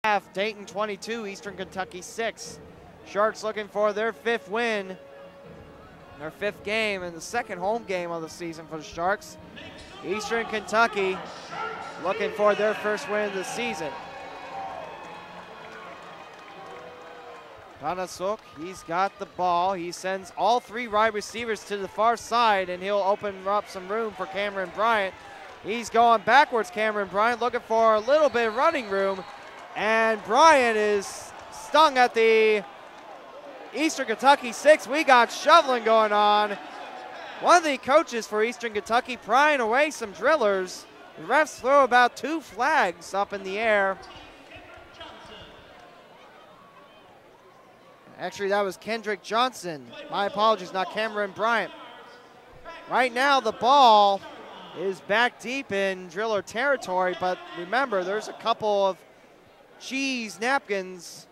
half. Dayton 22, Eastern Kentucky 6. Sharks looking for their 5th win, their 5th game, and the 2nd home game of the season for the Sharks. Eastern Kentucky looking for their 1st win of the season. Panasuk, he's got the ball. He sends all 3 wide receivers to the far side, and he'll open up some room for Cameron Bryant. He's going backwards, Cameron Bryant, looking for a little bit of running room, and Bryant is stung at the Eastern Kentucky 6. We got shoveling going on. One of the coaches for Eastern Kentucky prying away some drillers. The refs throw about 2 flags up in the air. Actually, that was Kendrick Johnson. My apologies, not Cameron Bryant. Right now, the ball is back deep in driller territory, but remember, there's a couple of cheese napkins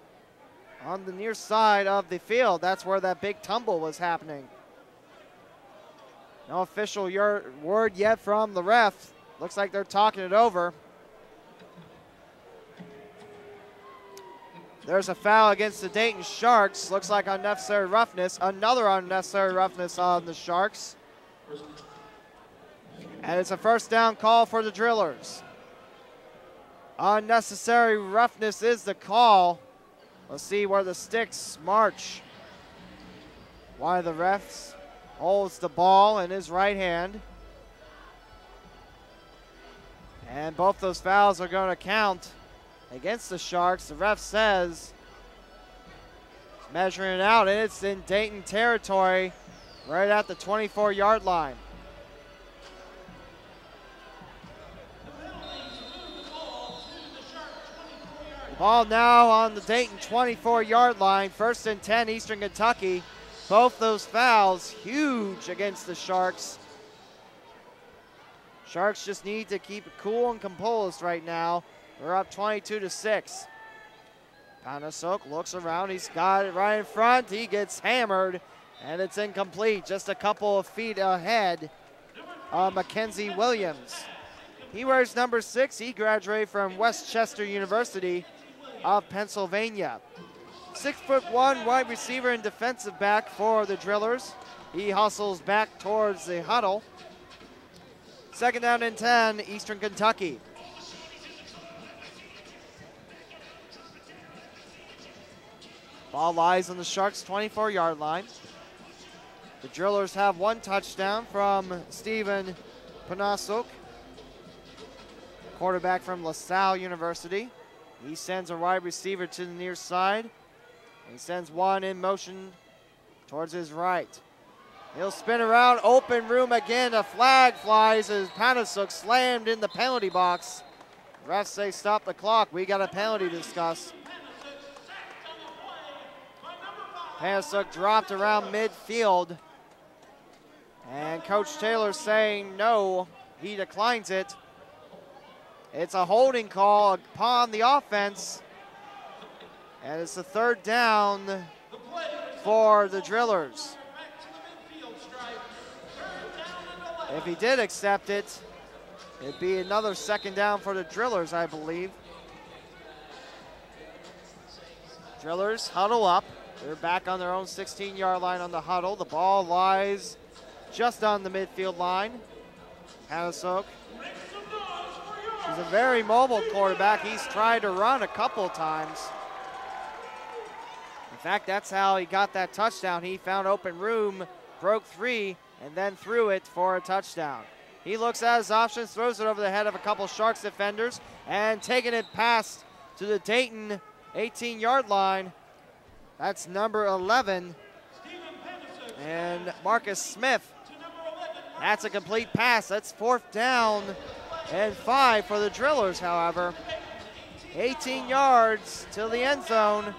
on the near side of the field. That's where that big tumble was happening. No official word yet from the ref. Looks like they're talking it over. There's a foul against the Dayton Sharks. Looks like unnecessary roughness. Another unnecessary roughness on the Sharks. And it's a 1st down call for the drillers. Unnecessary roughness is the call. Let's see where the sticks march. One of the refs holds the ball in his right hand. And both those fouls are going to count against the Sharks. The ref says, measuring it out, and it's in Dayton territory, right at the 24-yard line. Ball now on the Dayton 24-yard line, 1st and 10, Eastern Kentucky. Both those fouls huge against the Sharks. Sharks just need to keep it cool and composed right now. We're up 22-6. Panasuk looks around. He's got it right in front. He gets hammered, and it's incomplete. Just a couple of feet ahead of Mackenzie Williams. He wears number 6. He graduated from Westchester University of Pennsylvania. 6'1" wide receiver and defensive back for the drillers. He hustles back towards the huddle. 2nd down and 10, Eastern Kentucky. Ball lies on the Sharks' 24-yard line. The drillers have 1 touchdown from Stephen Panasuk, quarterback from LaSalle University. He sends a wide receiver to the near side. He sends one in motion towards his right. He'll spin around, open room again. A flag flies as Panasuk slammed in the penalty box. Refs say stop the clock. We got a penalty to discuss. Panasuk dropped around midfield. And Coach Taylor saying no, he declines it. It's a holding call upon the offense. And it's a 3rd down for the drillers. If he did accept it, it'd be another 2nd down for the drillers, I believe. Drillers huddle up. They're back on their own 16-yard line on the huddle. The ball lies just on the midfield line. Panasuk. He's a very mobile quarterback. He's tried to run a couple times. In fact, that's how he got that touchdown. He found open room, broke 3, and then threw it for a touchdown. He looks at his options, throws it over the head of a couple Sharks defenders, and taking it past to the Dayton 18-yard line. That's number 11, and Marcus Smith. That's a complete pass. That's 4th down and 5 for the drillers, however. 18 yards to the end zone.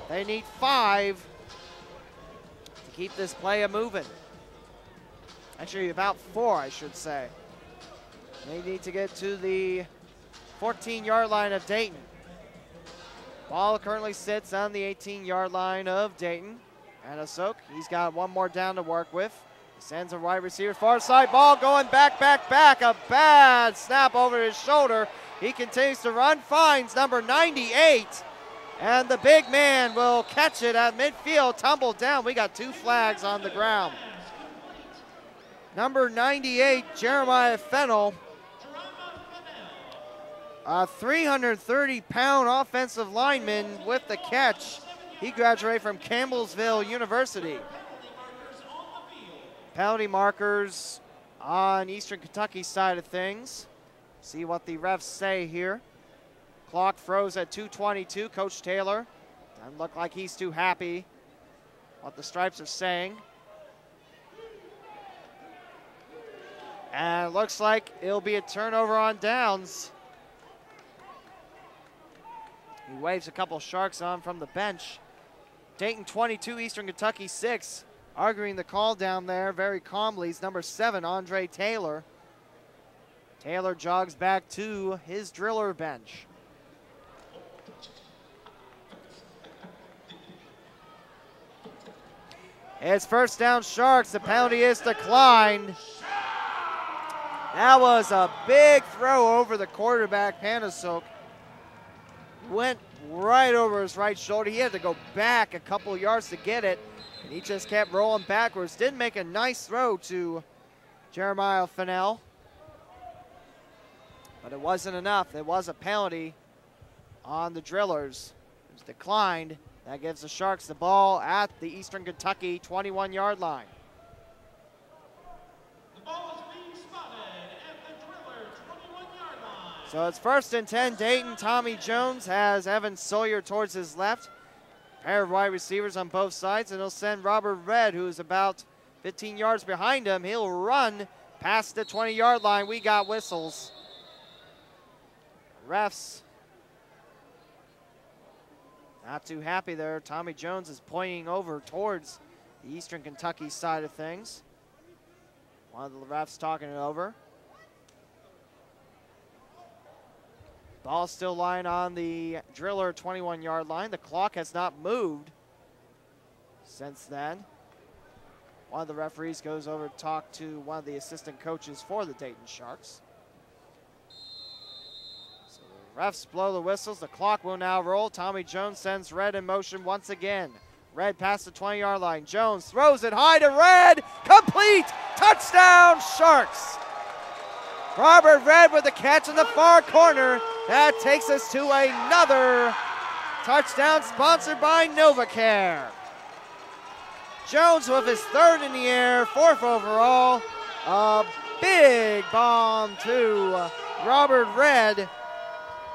They need 5 to keep this play a-moving. Actually, about 4, I should say. They need to get to the 14-yard line of Dayton. Ball currently sits on the 18-yard line of Dayton. Panasuk, he's got 1 more down to work with. He sends a wide receiver far side, ball going back. A bad snap over his shoulder. He continues to run, finds number 98, and the big man will catch it at midfield, tumbled down. We got 2 flags on the ground. Number 98, Jeremiah Fennell, a 330-pound offensive lineman with the catch. He graduated from Campbellsville University. Penalty markers on Eastern Kentucky's side of things. See what the refs say here. Clock froze at 2:22. Coach Taylor doesn't look like he's too happy what the stripes are saying. And it looks like it'll be a turnover on downs. He waves a couple Sharks on from the bench. Dayton 22, Eastern Kentucky 6. Arguing the call down there very calmly is number 7, Andre Taylor. Taylor jogs back to his driller bench. It's first down Sharks. The penalty is declined. That was a big throw over the quarterback, Panasok. Went right over his right shoulder. He had to go back a couple yards to get it, and he just kept rolling backwards. Did make a nice throw to Jeremiah Fennell, but it wasn't enough. There was a penalty on the Drillers. It was declined. That gives the Sharks the ball at the Eastern Kentucky 21-yard line. The ball is being spotted at the Driller 21-yard line. So it's 1st and 10. Dayton. Tommy Jones has Evan Sawyer towards his left. Pair of wide receivers on both sides, and he'll send Robert Red, who's about 15 yards behind him. He'll run past the 20-yard line. We got whistles. Refs not too happy there. Tommy Jones is pointing over towards the Eastern Kentucky side of things. One of the refs talking it over. Ball still lying on the Driller 21-yard line. The clock has not moved since then. One of the referees goes over to talk to one of the assistant coaches for the Dayton Sharks. So the refs blow the whistles. The clock will now roll. Tommy Jones sends Red in motion once again. Red past the 20-yard line. Jones throws it high to Red. Complete. Touchdown, Sharks. Robert Red with the catch in the far corner. That takes us to another touchdown sponsored by NovaCare. Jones with his 3rd in the air, 4th overall. A big bomb to Robert Red.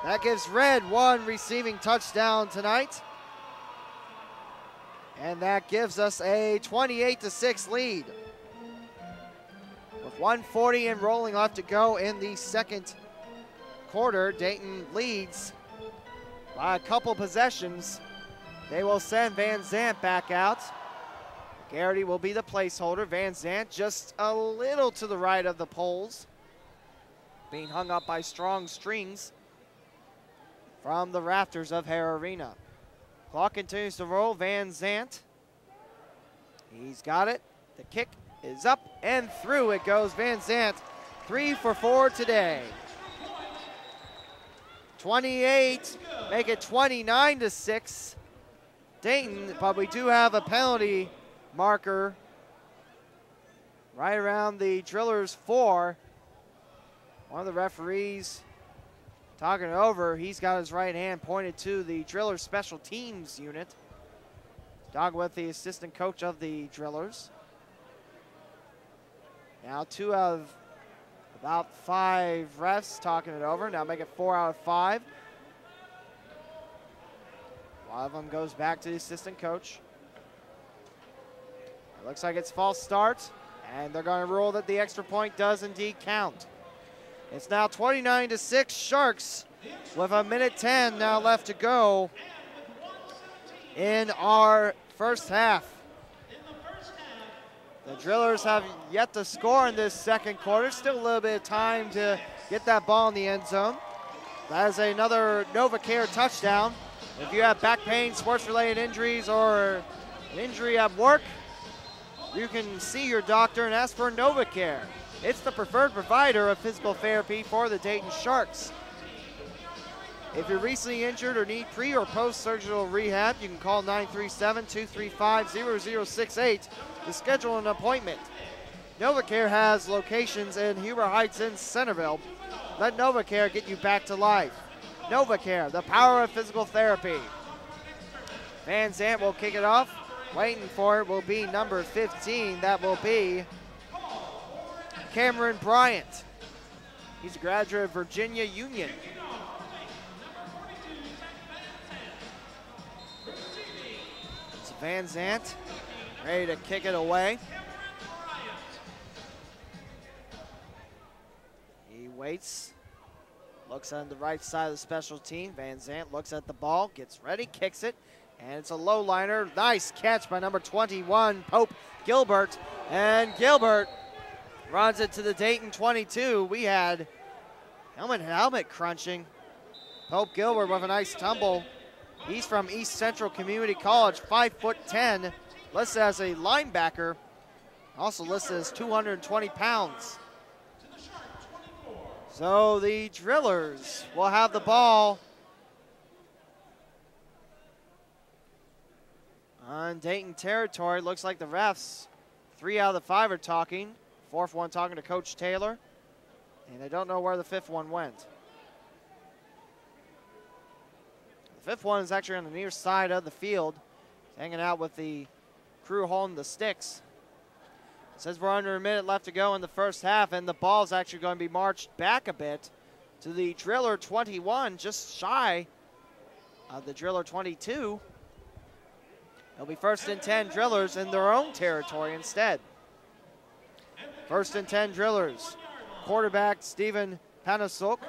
That gives Red 1 receiving touchdown tonight. And that gives us a 28-6 lead. With 1:40 and rolling left to go in the second quarter, Dayton leads by a couple possessions. They will send Van Zant back out. Garrity will be the placeholder. Van Zant just a little to the right of the poles, being hung up by strong strings from the rafters of Hare Arena. Clock continues to roll. Van Zant, he's got it. The kick is up and through it goes. Van Zant, 3 for 4 today. 28, make it 29-6. Dayton, but we do have a penalty marker right around the Drillers 4. One of the referees talking it over. He's got his right hand pointed to the Drillers special teams unit. Talking with the assistant coach of the Drillers. Now 2 out of about 5 refs talking it over. Now make it 4 out of 5. One of them goes back to the assistant coach. It looks like it's false start, and they're going to rule that the extra point does indeed count. It's now 29-6 Sharks with 1:10 now left to go in our first half. The Drillers have yet to score in this second quarter. Still a little bit of time to get that ball in the end zone. That is another NovaCare touchdown. If you have back pain, sports-related injuries, or an injury at work, you can see your doctor and ask for NovaCare. It's the preferred provider of physical therapy for the Dayton Sharks. If you're recently injured or need pre or post-surgical rehab, you can call 937-235-0068 to schedule an appointment. NovaCare has locations in Huber Heights and Centerville. Let NovaCare get you back to life. NovaCare, the power of physical therapy. Van Zant will kick it off. Waiting for it will be number 15. That will be Cameron Bryant. He's a graduate of Virginia Union. It's Van Zant ready to kick it away. He waits, looks on the right side of the special team. Van Zant looks at the ball, gets ready, kicks it, and it's a low liner. Nice catch by number 21, Pope Gilbert. And Gilbert runs it to the Dayton 22. We had helmet crunching. Pope Gilbert with a nice tumble. He's from East Central Community College, 5'10", listed as a linebacker. Also listed as 220 pounds. So the Drillers will have the ball on Dayton territory. Looks like the refs, 3 out of the 5 are talking. 4th one talking to Coach Taylor. And I don't know where the 5th one went. The 5th one is actually on the near side of the field, hanging out with the crew holding the sticks. It says we're under a minute left to go in the first half, and the ball's actually going to be marched back a bit to the Driller 21, just shy of the Driller 22. It'll be 1st and 10 Drillers in their own territory instead. 1st and 10 Drillers. Quarterback Stephen Panasuk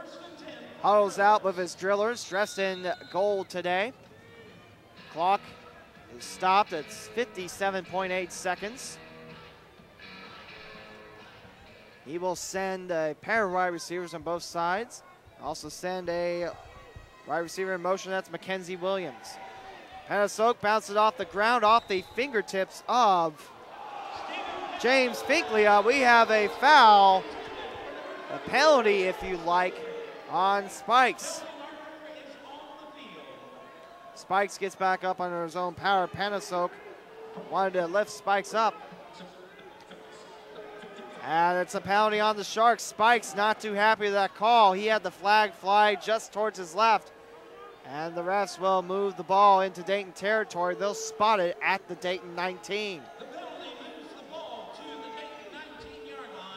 huddles out with his Drillers, dressed in gold today. Clock is stopped at 57.8 seconds. He will send a pair of wide receivers on both sides. Also send a wide receiver in motion, that's Mackenzie Williams. Panasuk bounces off the ground, off the fingertips of James Finklia. We have a foul, a penalty if you like, on Spikes. Spikes gets back up under his own power. Panasuk wanted to lift Spikes up. And it's a penalty on the Sharks. Spikes not too happy with that call. He had the flag fly just towards his left. And the refs will move the ball into Dayton territory. They'll spot it at the Dayton 19.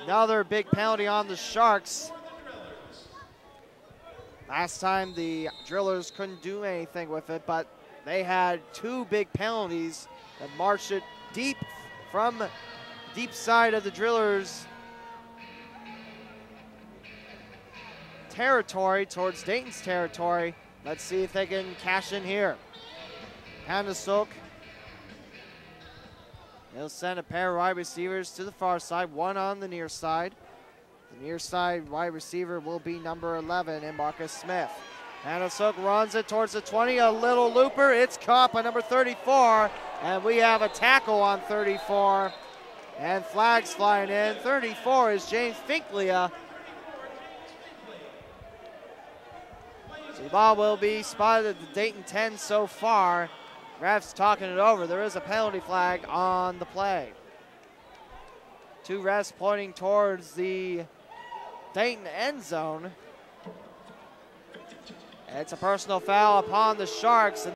Another big penalty on the Sharks. Last time the Drillers couldn't do anything with it, but they had 2 big penalties that marched it deep from deep side of the Drillers' territory towards Dayton's territory. Let's see if they can cash in here. Panasuk. He'll send a pair of wide receivers to the far side, one on the near side. The near side wide receiver will be number 11 in Marcus Smith. Panasuk runs it towards the 20, a little looper. It's caught by number 34, and we have a tackle on 34. And flags flying in. 34 is James Finklia. So the ball will be spotted at the Dayton 10 so far. Refs talking it over. There is a penalty flag on the play. 2 refs pointing towards the Dayton end zone. It's a personal foul upon the Sharks.